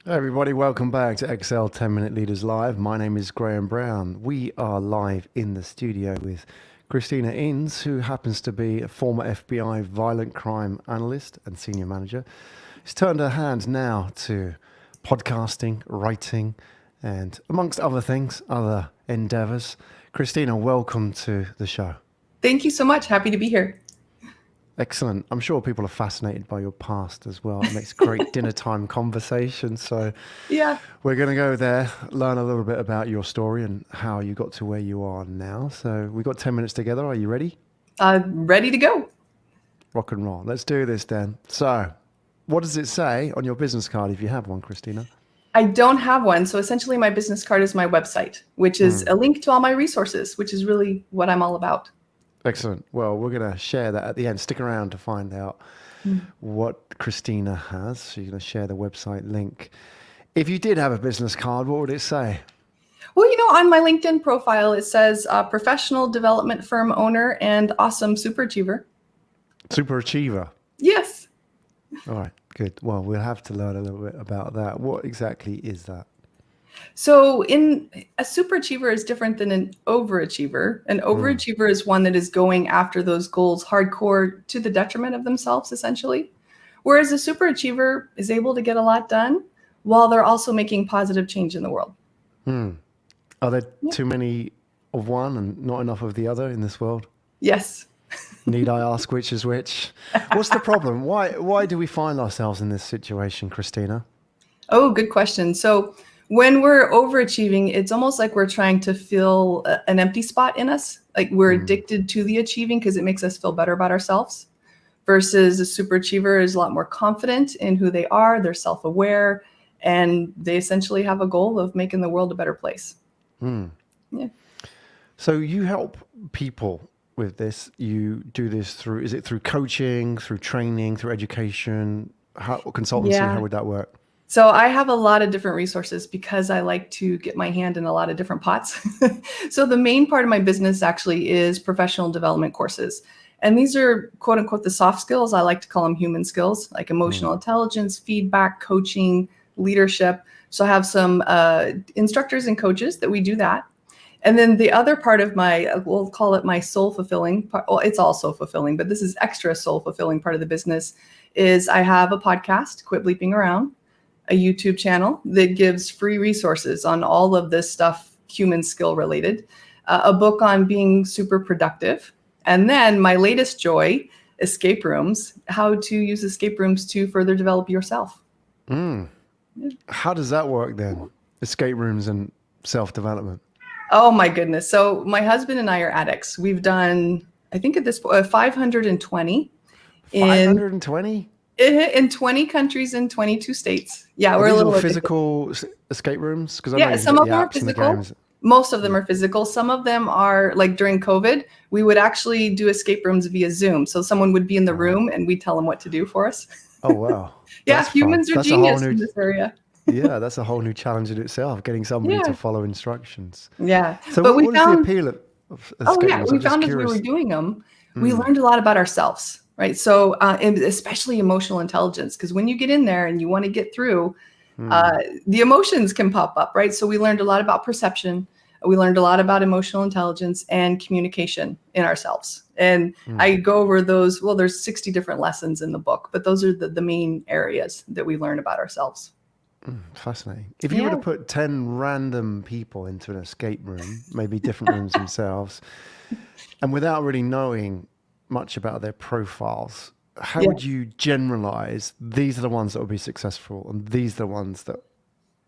Hey everybody, welcome back to Excel 10 Minute Leaders Live. My name is Graham Brown. We are live in the studio with Christina Eanes, who happens to be a former FBI violent crime analyst and senior manager. She's turned her hand now to podcasting, writing, and amongst other things, other endeavors. Christina, welcome to the show. Thank you so much. Happy to be here. Excellent. I'm sure people are fascinated by your past as well. It makes great dinner time conversation. So Yeah, we're going to go there, learn a little bit about your story and how you got to where you are now. So we've got 10 minutes together. Are you ready? ready to go. Rock and roll. Let's do this then. So what does it say on your business card if you have one, Christina? I don't have one. So essentially my business card is my website, which is a link to all my resources, which is really what I'm all about. Excellent. Well, we're going to share that at the end. Stick around to find out what Christina has. She's going to share the website link. If you did have a business card, what would it say? Well, on my LinkedIn profile, it says professional development firm owner and awesome super achiever. Super achiever. Yes. All right, good. Well, we'll have to learn a little bit about that. What exactly is that? So a super achiever is different than an overachiever. An overachiever is one that is going after those goals hardcore to the detriment of themselves, essentially. Whereas a super achiever is able to get a lot done while they're also making positive change in the world. Are there too many of one and not enough of the other in this world? Yes. Need I ask which is which? What's the problem? Why do we find ourselves in this situation, Christina? Oh, good question. So when we're overachieving, it's almost like we're trying to fill an empty spot in us. Like we're addicted to the achieving because it makes us feel better about ourselves. Versus a super achiever is a lot more confident in who they are. They're self-aware, and they essentially have a goal of making the world a better place. Yeah. So you help people with this. You do this through, is it through coaching, through training, through education, consultancy? Yeah. How would that work? So I have a lot of different resources because I like to get my hand in a lot of different pots. So the main part of my business actually is professional development courses. And these are quote unquote the soft skills. I like to call them human skills, like emotional intelligence, feedback, coaching, leadership. So I have some instructors and coaches that we do that. And then the other part of we'll call it my soul fulfilling part. Well, it's all soul fulfilling, but this is extra soul fulfilling part of the business is I have a podcast, Quit Bleeping Around, a YouTube channel that gives free resources on all of this stuff, human skill related, a book on being super productive. And then my latest joy, escape rooms, how to use escape rooms to further develop yourself. How does that work then? Escape rooms and self-development. Oh my goodness. So my husband and I are addicts. We've done, I think at this point, 520 520? in 20 countries in 22 states. Yeah, Are we're a these little all addicted. physical escape rooms? Because I know Yeah, you can some get of the them are apps and the physical. games. Most of them are physical. Some of them are like during COVID, we would actually do escape rooms via Zoom. So someone would be in the room and we'd tell them what to do for us. Oh, wow. Yeah, That's fun. humans are That's a whole genius new, in this area. yeah, that's a whole new challenge in itself, getting somebody Yeah. to follow instructions. Yeah. So But we what is the found, appeal of oh escape yeah, rooms? we I'm just found as we curious. were doing them, we learned a lot about ourselves, right? So, and especially emotional intelligence, because when you get in there and you want to get through, the emotions can pop up, right? So we learned a lot about perception. We learned a lot about emotional intelligence and communication in ourselves. And I go over those, well, there's 60 different lessons in the book, but those are the main areas that we learn about ourselves. Fascinating. If you were to put 10 random people into an escape room, maybe different rooms themselves, and without really knowing much about their profiles, how would you generalize these are the ones that will be successful and these are the ones that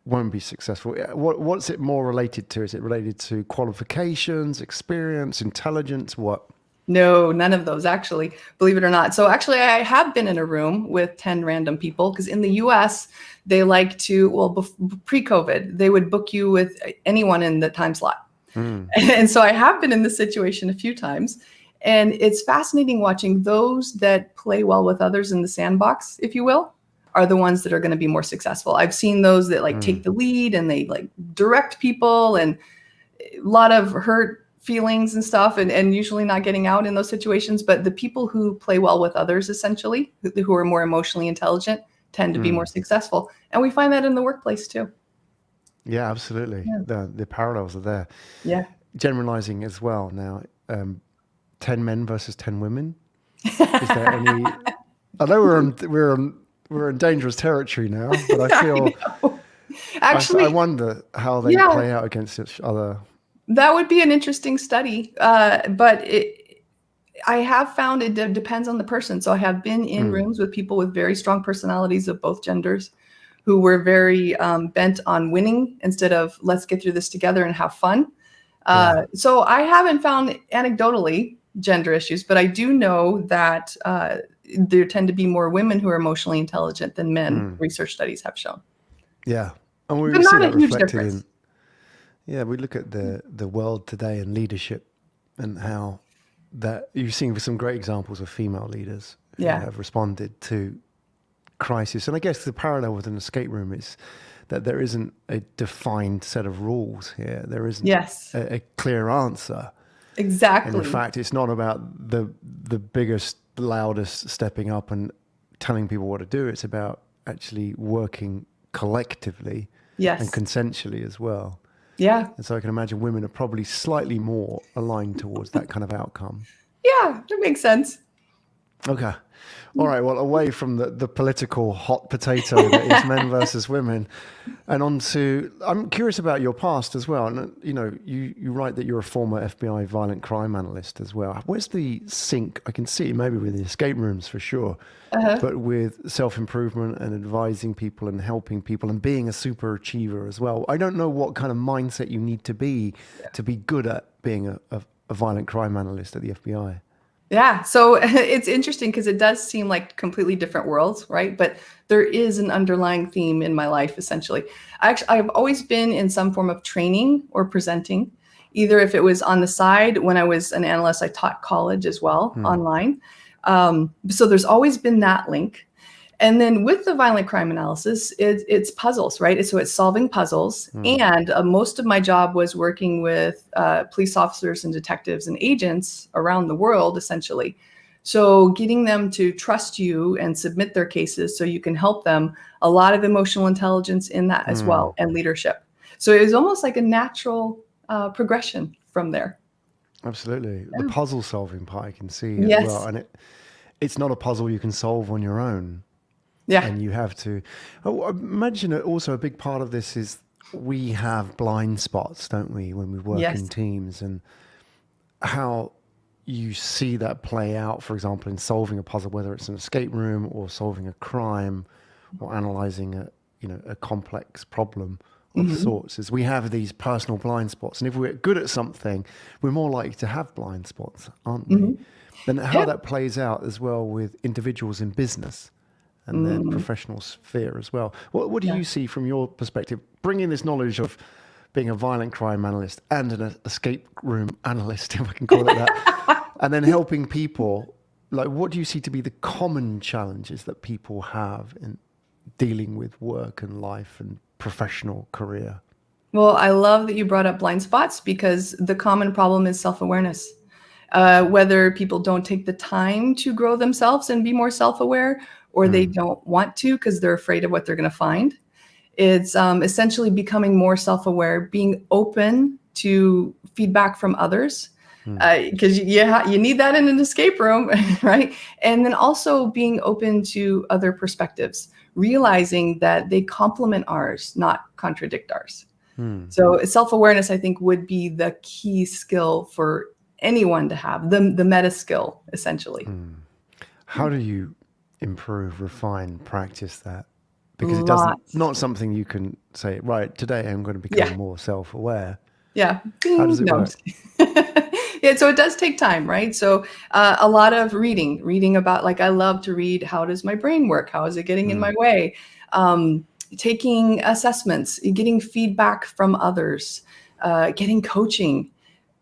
won't be successful? What's it more related to? Is it related to qualifications, experience, intelligence? What? No, none of those actually, believe it or not. So actually I have been in a room with 10 random people because in the US, they like to, well, pre-COVID, they would book you with anyone in the time slot. And so I have been in this situation a few times. And it's fascinating watching those that play well with others in the sandbox, if you will, are the ones that are going to be more successful. I've seen those that like take the lead and they like direct people and a lot of hurt feelings and stuff and usually not getting out in those situations. But the people who play well with others, essentially, who are more emotionally intelligent, tend to be more successful. And we find that in the workplace too. Yeah, absolutely. Yeah. The parallels are there. Yeah. Generalizing as well now, 10 men versus 10 women. Is there any, I know we're in dangerous territory now, but I feel, Actually, I wonder how they yeah, play out against each other. that would be an interesting study. But I have found it depends on the person. So I have been in rooms with people with very strong personalities of both genders who were very bent on winning instead of let's get through this together and have fun. So I haven't found anecdotally gender issues, but I do know that there tend to be more women who are emotionally intelligent than men. Research studies have shown. Yeah. And we But see not that a huge reflected difference. we look at the world today and leadership and how that you've seen some great examples of female leaders who have responded to crisis. And I guess the parallel with an escape room is that there isn't a defined set of rules here. There isn't a clear answer. Exactly. And in fact, it's not about the biggest, loudest stepping up and telling people what to do. It's about actually working collectively and consensually as well. Yeah. And so I can imagine women are probably slightly more aligned towards that kind of outcome. Yeah, that makes sense. Okay. All right. Well, away from the political hot potato that is men versus women, and on to, I'm curious about your past as well. And, you know, you write that you're a former FBI violent crime analyst as well. Where's the sync? I can see maybe with the escape rooms for sure, but with self-improvement and advising people and helping people and being a super achiever as well. I don't know what kind of mindset you need to be good at being a violent crime analyst at the FBI. Yeah, so it's interesting because it does seem like completely different worlds, right? But there is an underlying theme in my life, essentially. I've always been in some form of training or presenting, either if it was on the side. When I was an analyst, I taught college as well, online. So there's always been that link. And then with the violent crime analysis, it's puzzles, right? So it's solving puzzles. And most of my job was working with police officers and detectives and agents around the world, essentially. So getting them to trust you and submit their cases so you can help them, a lot of emotional intelligence in that as well, and leadership. So it was almost like a natural progression from there. Absolutely. Yeah. The puzzle solving part I can see as well. And it's not a puzzle you can solve on your own. Yeah. And you have to, I imagine also a big part of this is we have blind spots, don't we, when we work in teams, and how you see that play out, for example, in solving a puzzle, whether it's an escape room or solving a crime or analyzing a complex problem of sorts, is we have these personal blind spots. And if we're good at something, we're more likely to have blind spots, aren't we? And how that plays out as well with individuals in business and their professional sphere as well. What do you see from your perspective, bringing this knowledge of being a violent crime analyst and an escape room analyst, if I can call it that, and then helping people? Like, what do you see to be the common challenges that people have in dealing with work and life and professional career? Well, I love that you brought up blind spots, because the common problem is self-awareness. Whether people don't take the time to grow themselves and be more self-aware, or they don't want to because they're afraid of what they're going to find. It's essentially becoming more self-aware, being open to feedback from others, because you need that in an escape room, right? And then also being open to other perspectives, realizing that they complement ours, not contradict ours. So self-awareness, I think, would be the key skill for anyone to have, the meta skill, essentially. How do you improve, refine, practice that? Because it doesn't, not something you can say, right, today I'm going to become more self-aware. Yeah. How does it work? Yeah, so it does take time, right? So a lot of reading about, like, I love to read, how does my brain work? How is it getting in my way? Taking assessments, getting feedback from others, getting coaching,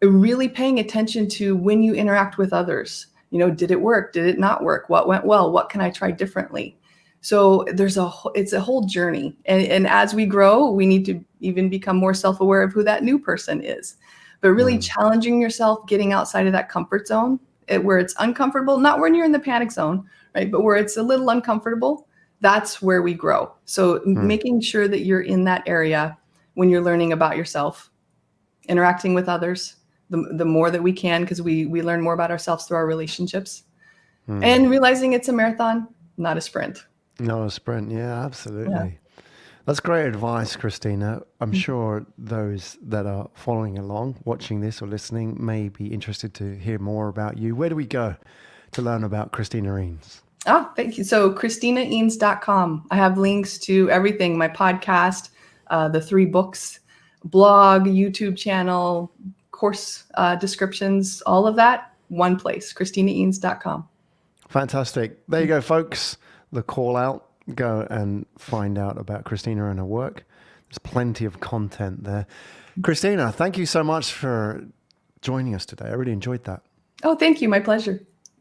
really paying attention to when you interact with others. Did it work? Did it not work? What went well? What can I try differently? So it's a whole journey. And as we grow, we need to even become more self-aware of who that new person is. But really challenging yourself, getting outside of that comfort zone, where it's uncomfortable, not when you're in the panic zone, right? But where it's a little uncomfortable, That's where we grow. So making sure that you're in that area when you're learning about yourself, interacting with others, the more that we can, because we learn more about ourselves through our relationships, and realizing it's a marathon, not a sprint. Not a sprint. Yeah, absolutely. Yeah. That's great advice, Christina. I'm sure those that are following along, watching this or listening, may be interested to hear more about you. Where do we go to learn about Christina Eanes? Oh, thank you. So ChristinaEanes.com. I have links to everything, my podcast, the 3 books, blog, YouTube channel, course descriptions, all of that, one place, ChristinaEanes.com. Fantastic. There you go, folks. The call out. Go and find out about Christina and her work. There's plenty of content there. Christina, thank you so much for joining us today. I really enjoyed that. Oh, thank you. My pleasure.